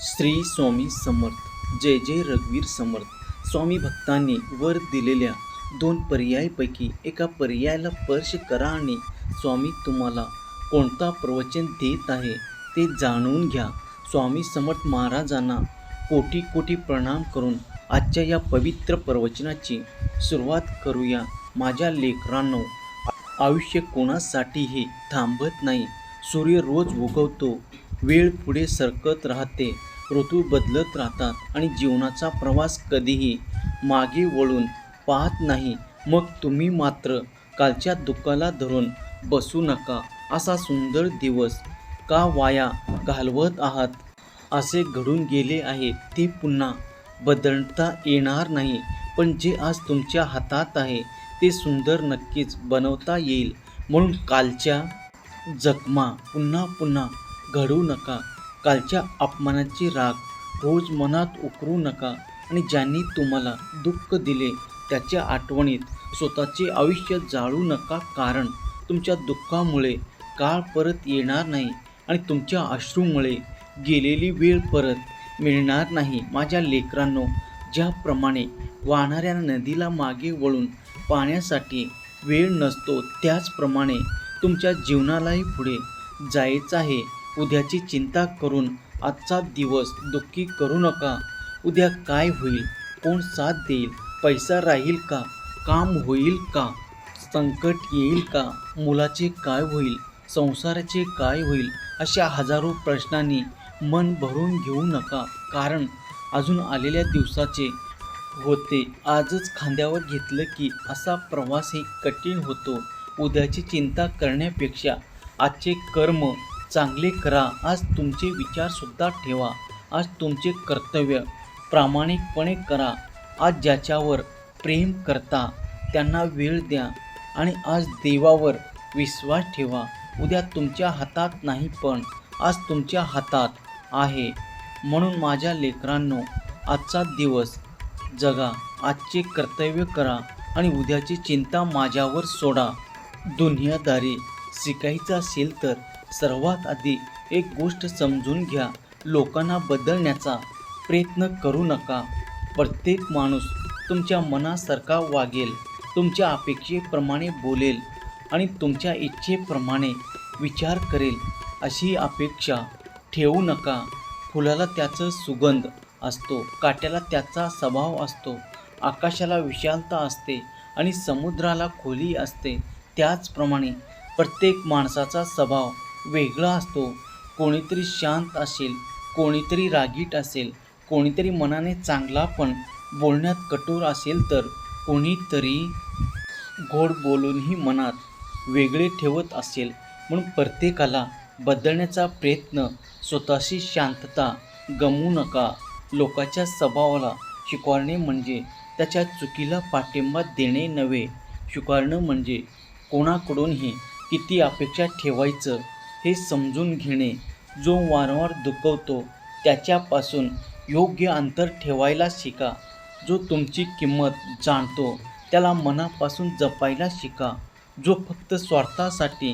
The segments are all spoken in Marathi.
श्री स्वामी समर्थ. जय जय रघुवीर समर्थ. स्वामी भक्तांनी वर दिलेल्या दोन पर्यायापैकी एका पर्यायाला स्पर्श करा आणि स्वामी तुम्हाला कोणता प्रवचन देत आहे ते जाणून घ्या. स्वामी समर्थ महाराजांना कोटी कोटी प्रणाम करून आजच्या या पवित्र प्रवचनाची सुरुवात करूया. माझ्या लेकरांनो, आयुष्य कोणासाठीही थांबत नाही. सूर्य रोज उगवतो, वेळ पुढे सरकत राहते, ऋतू बदलत राहतात आणि जीवनाचा प्रवास कधीही मागे वळून पाहत नाही. मग तुम्ही मात्र कालच्या दुःखाला धरून बसू नका. असा सुंदर दिवस का वाया घालवत आहात? असे घडून गेले आहे ते पुन्हा बदलता येणार नाही, पण जे आज तुमच्या हातात आहे ते सुंदर नक्कीच बनवता येईल. म्हणून कालच्या जखमा पुन्हा पुन्हा घडू नका. कालच्या अपमानाचे राग रोज मनात उकरू नका आणि ज्यांनी तुम्हाला दुःख दिले त्याच्या आठवणीत स्वतःचे आयुष्य जाळू नका. कारण तुमच्या दुःखामुळे काळ परत येणार नाही आणि तुमच्या अश्रूमुळे गेलेली वेळ परत मिळणार नाही. माझ्या लेकरांनो, ज्याप्रमाणे वाहणाऱ्या नदीला मागे वळून पाण्यासाठी वेळ नसतो, त्याचप्रमाणे तुमच्या जीवनालाही पुढे जायचं आहे. उद्याची चिंता करून आजचा दिवस दुःखी करू नका. उद्या काय होईल, कोण साथ देईल, पैसा राहील का, काम होईल का, संकट येईल का, मुलाचे काय होईल, संसाराचे काय होईल, अशा हजारो प्रश्नांनी मन भरून घेऊ नका. कारण अजून आलेल्या दिवसाचे होते आजच खांद्यावर घेतलं की असा प्रवासही कठीण होतो. उद्याची चिंता करण्यापेक्षा आजचे कर्म चांगले करा. आज तुमचे विचारसुद्धा ठेवा. आज तुमचे कर्तव्य प्रामाणिकपणे करा. आज ज्याच्यावर प्रेम करता त्यांना वेळ द्या आणि आज देवावर विश्वास ठेवा. उद्या तुमच्या हातात नाही, पण आज तुमच्या हातात आहे. म्हणून माझ्या लेकरांनो, आजचा दिवस जगा, आजचे कर्तव्य करा आणि उद्याची चिंता माझ्यावर सोडा. दुनियादारी शिकायचं असेल तर सर्वात आधी एक गोष्ट समजून घ्या. लोकांना बदलण्याचा प्रयत्न करू नका. प्रत्येक माणूस तुमच्या मनासारखा वागेल, तुमच्या अपेक्षेप्रमाणे बोलेल आणि तुमच्या इच्छेप्रमाणे विचार करेल अशी अपेक्षा ठेवू नका. फुलाला त्याचा सुगंध असतो, काट्याला त्याचा स्वभाव असतो, आकाशाला विशालता असते आणि समुद्राला खोली असते. त्याचप्रमाणे प्रत्येक माणसाचा स्वभाव वेगळा असतो. कोणीतरी शांत असेल, कोणीतरी रागीट असेल, कोणीतरी मनाने चांगला पण बोलण्यात कठोर असेल, तर कोणीतरी गोड बोलूनही मनात वेगळे ठेवत असेल. म्हणून प्रत्येकाला बदलण्याचा प्रयत्न, स्वतःशी शांतता गमवू नका. लोकांच्या स्वभावाला स्वीकारणे म्हणजे त्याच्या चुकीला पाठिंबा देणे नव्हे. स्वीकारणं म्हणजे कोणाकडूनही किती अपेक्षा ठेवायचं हे समजून घेणे. जो वारंवार दुखवतो त्याच्यापासून योग्य अंतर ठेवायला शिका. जो तुमची किंमत जाणतो त्याला मनापासून जपायला शिका. जो फक्त स्वार्थासाठी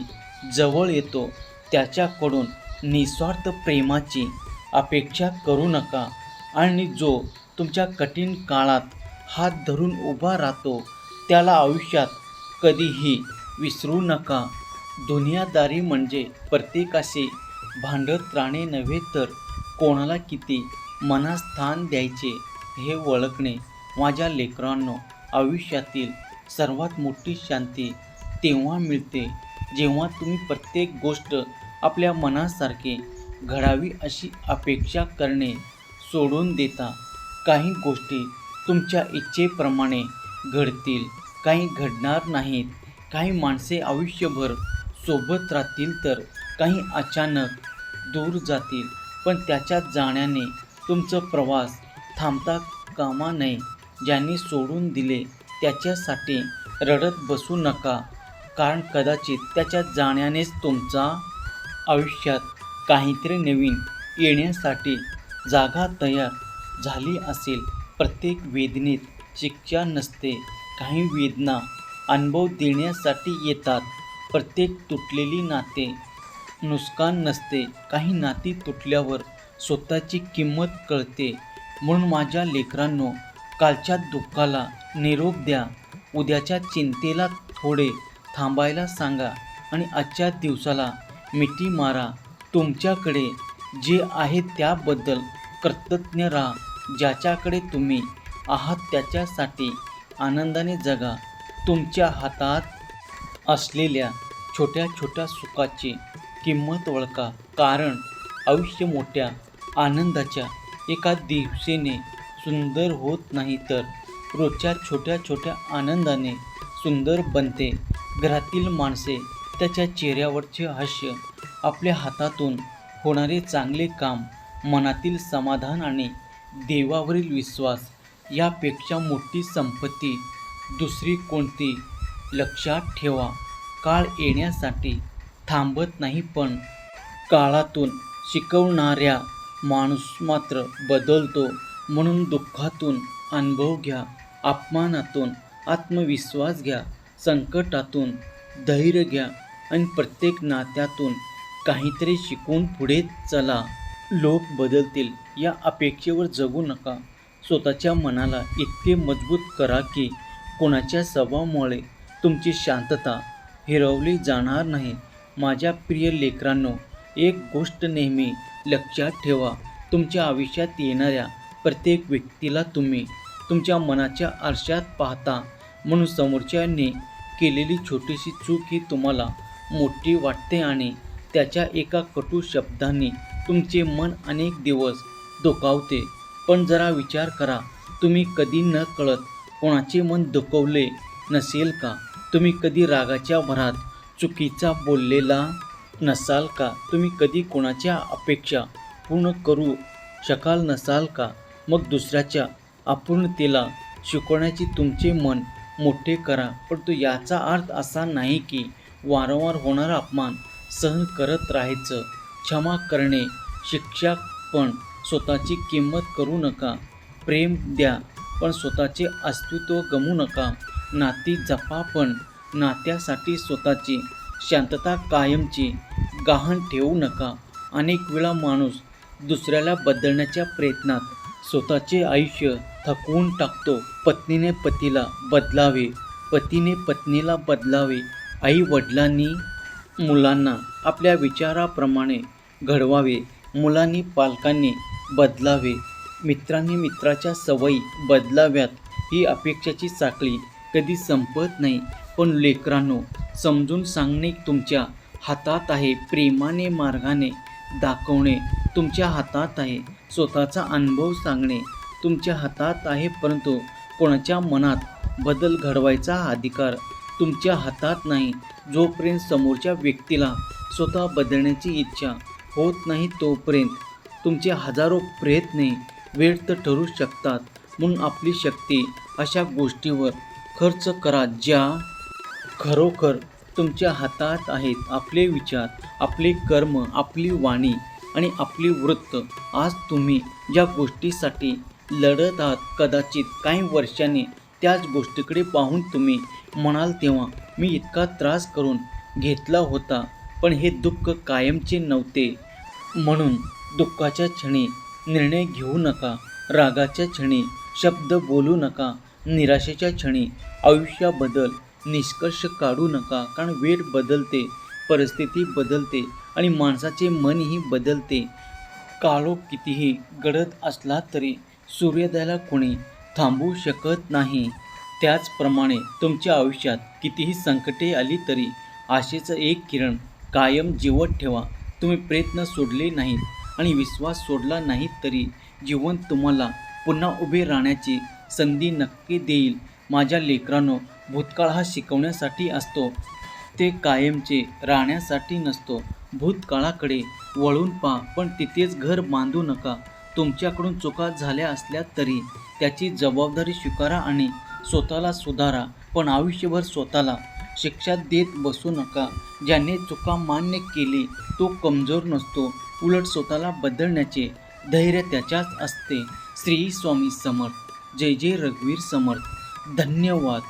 जवळ येतो त्याच्याकडून निस्वार्थ प्रेमाची अपेक्षा करू नका. आणि जो तुमच्या कठीण काळात हात धरून उभा राहतो त्याला आयुष्यात कधीही विसरू नका. दुनियादारी म्हणजे प्रत्येकाशी भांडत राहणे नव्हे, तर कोणाला किती मनात स्थान द्यायचे हे ओळखणे. माझ्या लेकरांनो, आयुष्यातील सर्वात मोठी शांती तेव्हा मिळते जेव्हा तुम्ही प्रत्येक गोष्ट आपल्या मनासारखे घडावी अशी अपेक्षा करणे सोडून देता. काही गोष्टी तुमच्या इच्छेप्रमाणे घडतील, काही घडणार नाहीत. काही माणसे आयुष्यभर सोबत राहतील तर काही अचानक दूर जातील. पण त्याच्या जाण्याने तुमचा प्रवास थांबता कामा नये. ज्यांनी सोडून दिले त्याच्यासाठी रडत बसू नका, कारण कदाचित त्याच्या जाण्यानेच तुमच्या आयुष्यात काहीतरी नवीन येण्यासाठी जागा तयार झाली असेल. प्रत्येक वेदनेत शिक्षा नसते. काही वेदना अनुभव देण्यासाठी येतात. प्रत्येक तुटलेली नाते नुकसान नसते. काही नाती तुटल्यावर स्वतःची किंमत कळते. म्हणून माझ्या लेकरांनो, कालच्या दुःखाला निरोप द्या, उद्याच्या चिंतेला थोडे थांबायला सांगा आणि आजच्या दिवसाला मिठी मारा. तुमच्याकडे जे आहे त्याबद्दल कृतज्ञ राहा. ज्याच्याकडे तुम्ही आहात त्याच्यासाठी आनंदाने जगा. तुमच्या हातात असलेल्या छोट्या छोट्या सुखाची किंमत ओळखा, कारण आयुष्य मोठ्या आनंदाच्या एका दिवसाने सुंदर होत नाही, तर रोजच्या छोट्या छोट्या आनंदाने सुंदर बनते. घरातील माणसे, त्याच्या चेहऱ्यावरचे हास्य, आपल्या हातातून होणारे चांगले काम, मनातील समाधान आणि देवावरील विश्वास यापेक्षा मोठी संपत्ती दुसरी कोणती? लक्षात ठेवा, काळ येण्यासाठी थांबत नाही, पण काळातून शिकवणाऱ्या माणूस मात्र बदलतो. म्हणून दुःखातून अनुभव घ्या, अपमानातून आत्मविश्वास घ्या, संकटातून धैर्य घ्या आणि प्रत्येक नात्यातून काहीतरी शिकून पुढे चला. लोक बदलतील या अपेक्षेवर जगू नका. स्वतःच्या मनाला इतके मजबूत करा की कोणाच्या स्वभावामुळे तुमची शांतता हिरावली जाणार नाही. माझ्या प्रिय लेकरांनो, एक गोष्ट नेहमी लक्षात ठेवा, तुमच्या आयुष्यात येणाऱ्या प्रत्येक व्यक्तीला तुम्ही तुमच्या मनाच्या आरशात पाहता. म्हणून समोरच्याने केलेली छोटीशी चूक ही तुम्हाला मोठी वाटते आणि त्याच्या एका कटू शब्दांनी तुमचे मन अनेक दिवस दुखावते. पण जरा विचार करा, तुम्ही कधी न कळत कोणाचे मन दुखवले नसेल का? तुम्ही कधी रागाच्या भरात चुकीचा बोललेला नसाल का? तुम्ही कधी कोणाच्या अपेक्षा पूर्ण करू शकाल नसाल का? मग दुसऱ्याच्या अपूर्णतेला शिकवण्याची तुमचे मन मोठे करा. परंतु याचा अर्थ असा नाही की वारंवार होणारा अपमान सहन करत राहायचं. क्षमा करणे शिक्षा, पण स्वतःची किंमत करू नका. प्रेम द्या, पण स्वतःचे अस्तित्व गमवू नका. नाती जपा, पण नात्यासाठी स्वतःची शांतता कायमची गहाण ठेवू नका. अनेक वेळा माणूस दुसऱ्याला बदलण्याच्या प्रयत्नात स्वतःचे आयुष्य थकवून टाकतो. पत्नीने पतीला बदलावे, पतीने पत्नीला बदलावे, आई वडिलांनी मुलांना आपल्या विचाराप्रमाणे घडवावे, मुलांनी पालकांनी बदलावे, मित्रांनी मित्राच्या सवयी बदलाव्यात. ही अपेक्षाची साखळी कधी संपत नाही. पण लेकरांनो, समजून सांगणे तुमच्या हातात आहे. प्रेमाने मार्गाने दाखवणे तुमच्या हातात आहे. स्वतःचा अनुभव सांगणे तुमच्या हातात आहे. परंतु कोणाच्या मनात बदल घडवायचा अधिकार तुमच्या हातात नाही. जोपर्यंत समोरच्या व्यक्तीला स्वतः बदलण्याची इच्छा होत नाही, तोपर्यंत तुमचे हजारो प्रयत्न व्यर्थ ठरू शकतात. म्हणून आपली शक्ती अशा गोष्टीवर खर्च करा ज्या खरोखर तुमच्या हातात आहेत. आपले विचार, आपले कर्म, आपली वाणी आणि आपली वृत्त. आज तुम्ही ज्या गोष्टीसाठी लढत आहात, कदाचित काही वर्षांनी त्याच गोष्टीकडे पाहून तुम्ही म्हणाल, तेव्हा मी इतका त्रास करून घेतला होता, पण हे दुःख कायमचे नव्हते. म्हणून दुःखाच्या क्षणी निर्णय घेऊ नका, रागाच्या क्षणी शब्द बोलू नका, निराशेच्या क्षणी आयुष्याबद्दल निष्कर्ष काढू नका. कारण वेळ बदलते, परिस्थिती बदलते आणि माणसाचे मनही बदलते. काळोख कितीही गडद असला तरी सूर्योदयाला कोणी थांबवू शकत नाही. त्याचप्रमाणे तुमच्या आयुष्यात कितीही संकटे आली तरी आशेचं एक किरण कायम जिवंत ठेवा. तुम्ही प्रयत्न सोडले नाहीत आणि विश्वास सोडला नाहीत तरी जीवन तुम्हाला पुन्हा उभे राहण्याची संधी नक्की देईल. माझ्या लेकरांनो, भूतकाळ हा शिकवण्यासाठी असतो, ते कायमचे राहण्यासाठी नसतो. भूतकाळाकडे वळून पहा, पण तिथेच घर बांधू नका. तुमच्याकडून चुका झाल्या असल्या तरी त्याची जबाबदारी स्वीकारा आणि स्वतःला सुधारा. पण आयुष्यभर स्वतःला शिक्षा देत बसू नका. ज्याने चुका मान्य केली तो कमजोर नसतो, उलट स्वतःला बदलण्याचे धैर्य त्याच्यात असते. श्री स्वामी समर्थ. जय जय रघुवीर समर्थ. धन्यवाद.